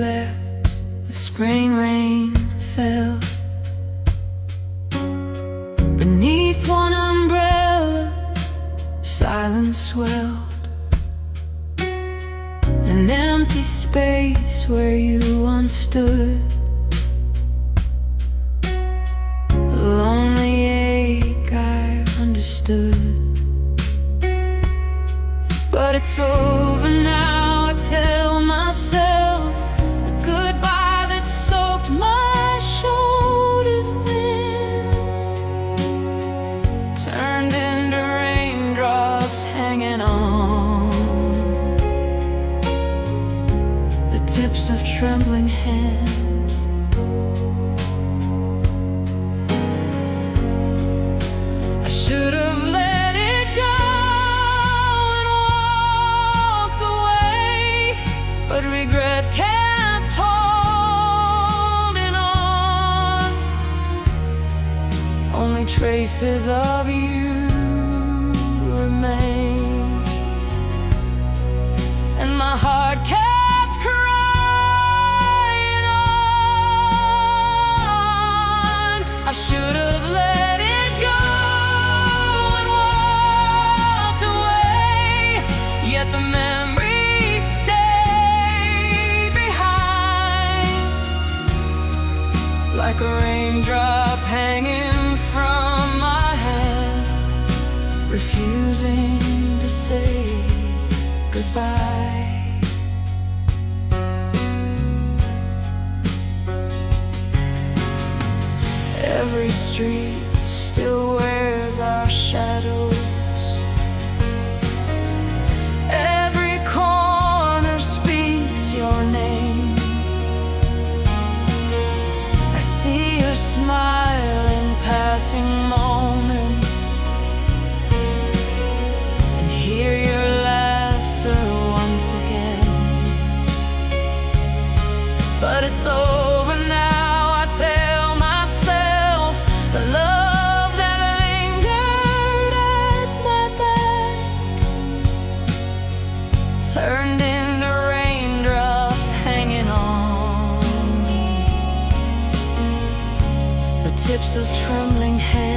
slept, the spring rain fell. Beneath one umbrella, silence swelled. An empty space where you once stood. A lonely ache I've understood. But it's over now, I tell myself. The goodbye that soaked my shoulders then turned into raindrops hanging on the tips of trembling hands. I should have let it go and walked away, but regret kept holding on. Only traces of you remain, and my heart kept crying on. I should have let it go and walked away, yet the memories stayed behind, like a raindrop hanging from my head, refusing to say goodbye. Every street still wears our shadows. Every corner speaks your name. I see your smile in passing moments, and hear your laughter once again. But it's over now, I tell myself. The love that lingered at my back turned into raindrops hanging on the tips of trembling hands.